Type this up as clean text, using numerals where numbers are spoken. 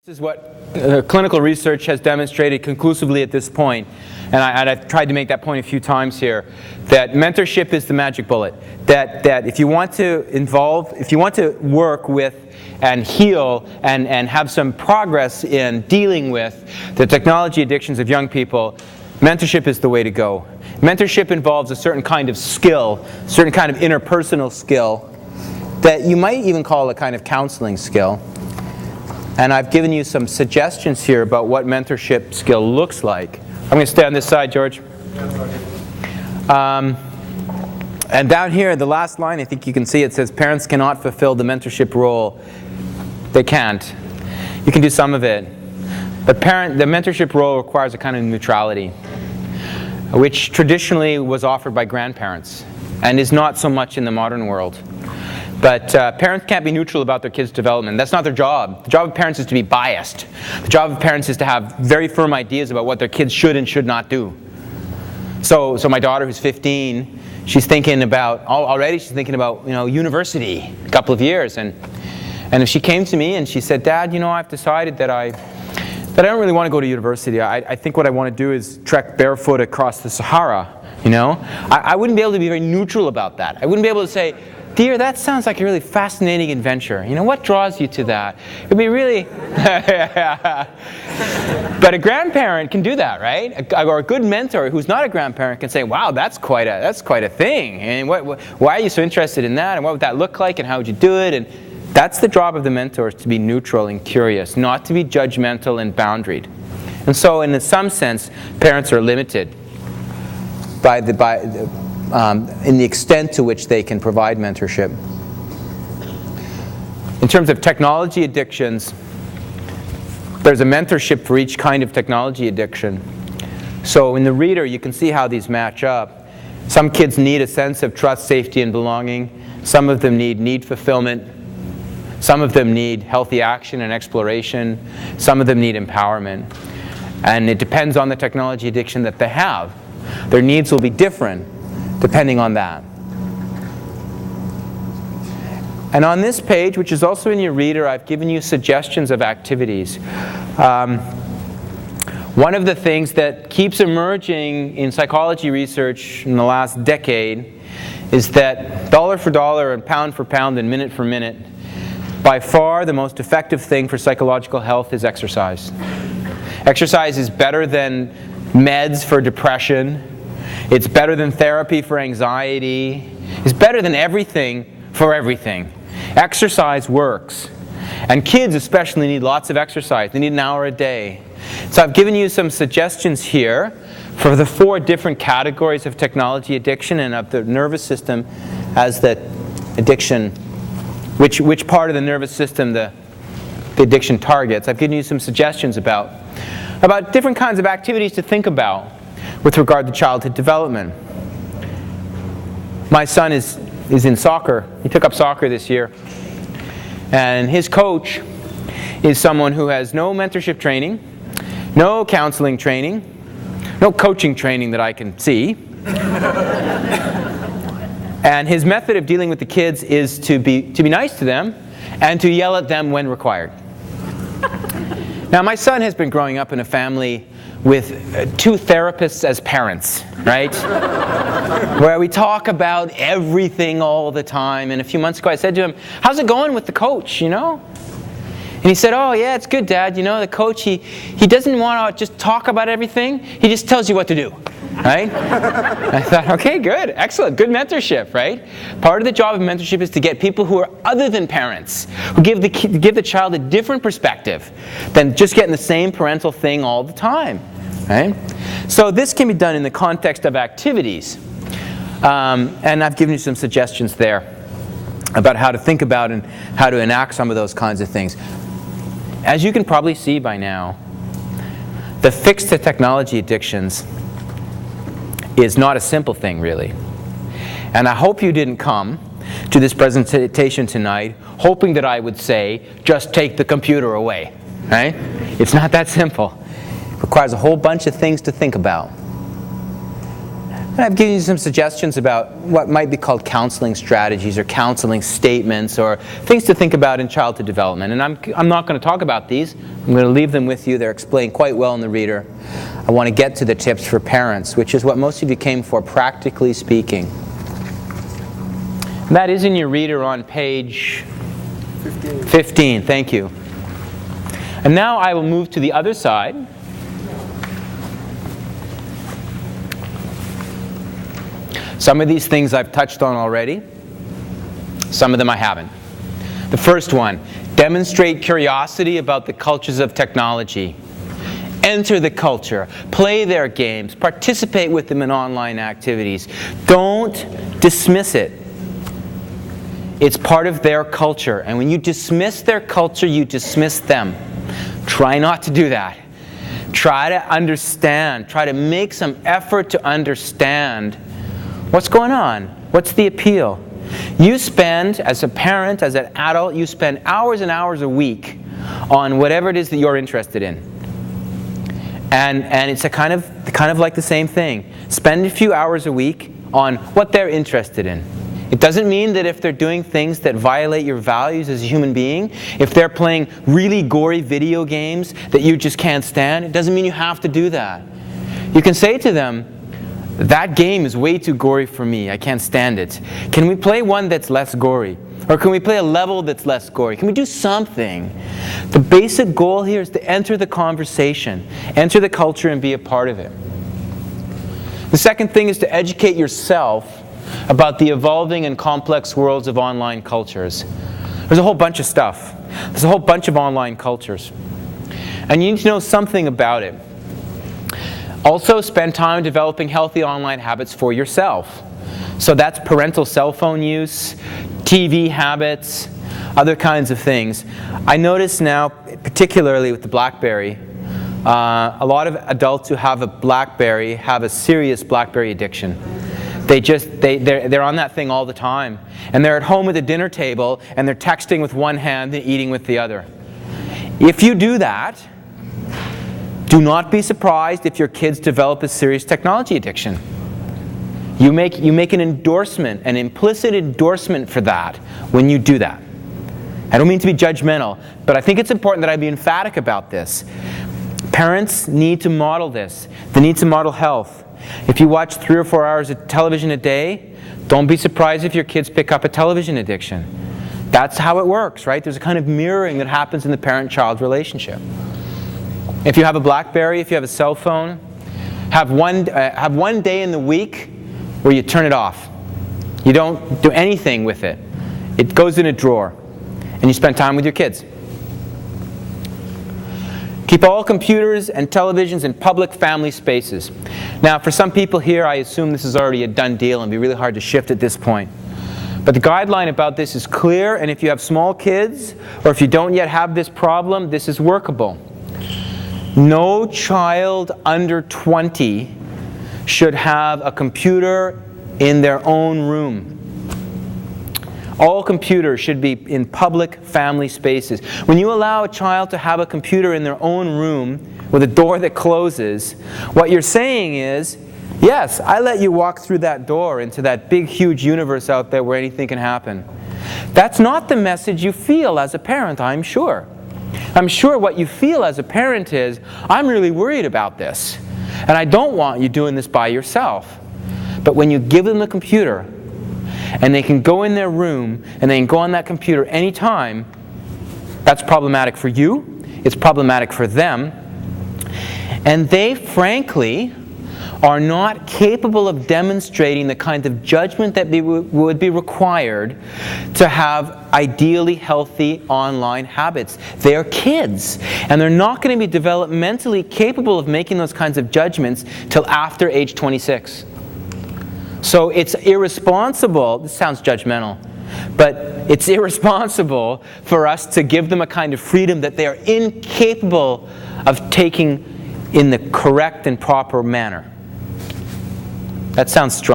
This is what clinical research has demonstrated conclusively at this point, and I've tried to make that point a few times here, that mentorship is the magic bullet. That if you want to work with and heal and have some progress in dealing with the technology addictions of young people, mentorship is the way to go. Mentorship involves a certain kind of skill, a certain kind of interpersonal skill that you might even call a kind of counseling skill. And I've given you some suggestions here about what mentorship skill looks like. I'm going to stay on this side, George. And down here, the last line, I think you can see it says, parents cannot fulfill the mentorship role. They can't. You can do some of it. But the mentorship role requires a kind of neutrality, which traditionally was offered by grandparents and is not so much in the modern world. But parents can't be neutral about their kids' development. That's not their job. The job of parents is to be biased. The job of parents is to have very firm ideas about what their kids should and should not do. So my daughter, who's 15, she's thinking about university a couple of years. And if she came to me and she said, Dad, I've decided that I don't really want to go to university. I think what I want to do is trek barefoot across the Sahara. I wouldn't be able to be very neutral about that. I wouldn't be able to say, dear, that sounds like a really fascinating adventure. What draws you to that? It'd be really... But a grandparent can do that, right? Or a good mentor who's not a grandparent can say, wow, that's quite a thing. And why are you so interested in that? And what would that look like? And how would you do it? And that's the job of the mentor, is to be neutral and curious, not to be judgmental and boundaried. And so in some sense, parents are limited in the extent to which they can provide mentorship. In terms of technology addictions, there's a mentorship for each kind of technology addiction. So in the reader, you can see how these match up. Some kids need a sense of trust, safety, and belonging. Some of them need fulfillment. Some of them need healthy action and exploration. Some of them need empowerment. And it depends on the technology addiction that they have. Their needs will be different depending on that. And on this page, which is also in your reader, I've given you suggestions of activities. One of the things that keeps emerging in psychology research in the last decade is that dollar for dollar and pound for pound and minute for minute, by far the most effective thing for psychological health is exercise. Exercise is better than meds for depression. It's better than therapy for anxiety. It's better than everything for everything. Exercise works. And kids especially need lots of exercise. They need an hour a day. So I've given you some suggestions here for the 4 different categories of technology addiction and of the nervous system as the addiction, which part of the nervous system the addiction targets. I've given you some suggestions about different kinds of activities to think about with regard to childhood development. My son is in soccer. He took up soccer this year. And his coach is someone who has no mentorship training, no counseling training, no coaching training that I can see. And his method of dealing with the kids is to be nice to them and to yell at them when required. Now, my son has been growing up in a family with 2 therapists as parents, right? Where we talk about everything all the time. And a few months ago I said to him, how's it going with the coach, And he said, oh yeah, it's good, Dad. The coach, he doesn't want to just talk about everything. He just tells you what to do, right? I thought, okay, good, excellent, good mentorship, right? Part of the job of mentorship is to get people who are other than parents, who give the child a different perspective than just getting the same parental thing all the time, right? So this can be done in the context of activities. And I've given you some suggestions there about how to think about and how to enact some of those kinds of things. As you can probably see by now, the fix to technology addictions is not a simple thing, really. And I hope you didn't come to this presentation tonight hoping that I would say, just take the computer away, right? It's not that simple. It requires a whole bunch of things to think about. And I've given you some suggestions about what might be called counseling strategies or counseling statements or things to think about in childhood development. And I'm not going to talk about these. I'm going to leave them with you. They're explained quite well in the reader. I want to get to the tips for parents, which is what most of you came for, practically speaking. And that is in your reader on page 15. Thank you. And now I will move to the other side. Some of these things I've touched on already. Some of them I haven't. The first one, demonstrate curiosity about the cultures of technology. Enter the culture, play their games, participate with them in online activities. Don't dismiss it. It's part of their culture. And when you dismiss their culture, you dismiss them. Try not to do that. Try to understand. Try to make some effort to understand what's going on. What's the appeal? You spend, as a parent, as an adult, you spend hours and hours a week on whatever it is that you're interested in. And it's a kind of like the same thing. Spend a few hours a week on what they're interested in. It doesn't mean that if they're doing things that violate your values as a human being, if they're playing really gory video games that you just can't stand, it doesn't mean you have to do that. You can say to them, that game is way too gory for me. I can't stand it. Can we play one that's less gory? Or can we play a level that's less gory? Can we do something? The basic goal here is to enter the conversation, enter the culture, and be a part of it. The second thing is to educate yourself about the evolving and complex worlds of online cultures. There's a whole bunch of stuff. There's a whole bunch of online cultures. And you need to know something about it. Also, spend time developing healthy online habits for yourself. So that's parental cell phone use, TV habits, other kinds of things. I notice now, particularly with the BlackBerry, a lot of adults who have a BlackBerry have a serious BlackBerry addiction. They're on that thing all the time. And they're at home at the dinner table, and they're texting with one hand and eating with the other. If you do that, do not be surprised if your kids develop a serious technology addiction. You make an endorsement, an implicit endorsement for that when you do that. I don't mean to be judgmental, but I think it's important that I be emphatic about this. Parents need to model this. They need to model health. If you watch 3 or 4 hours of television a day, don't be surprised if your kids pick up a television addiction. That's how it works, right? There's a kind of mirroring that happens in the parent-child relationship. If you have a BlackBerry, if you have a cell phone, have one day in the week where you turn it off. You don't do anything with it. It goes in a drawer, and you spend time with your kids. Keep all computers and televisions in public family spaces. Now, for some people here, I assume this is already a done deal and it'd be really hard to shift at this point. But the guideline about this is clear, and if you have small kids, or if you don't yet have this problem, this is workable. No child under 20 should have a computer in their own room. All computers should be in public family spaces. When you allow a child to have a computer in their own room with a door that closes, what you're saying is, yes, I let you walk through that door into that big, huge universe out there where anything can happen. That's not the message you feel as a parent, I'm sure. I'm sure what you feel as a parent is, I'm really worried about this, and I don't want you doing this by yourself. But when you give them the computer, and they can go in their room, and they can go on that computer anytime, that's problematic for you, it's problematic for them, and they, frankly, are not capable of demonstrating the kind of judgment that would be required to have ideally healthy online habits. They're kids, and they're not going to be developmentally capable of making those kinds of judgments till after age 26. So it's irresponsible, this sounds judgmental, but it's irresponsible for us to give them a kind of freedom that they are incapable of taking in the correct and proper manner. That sounds strong.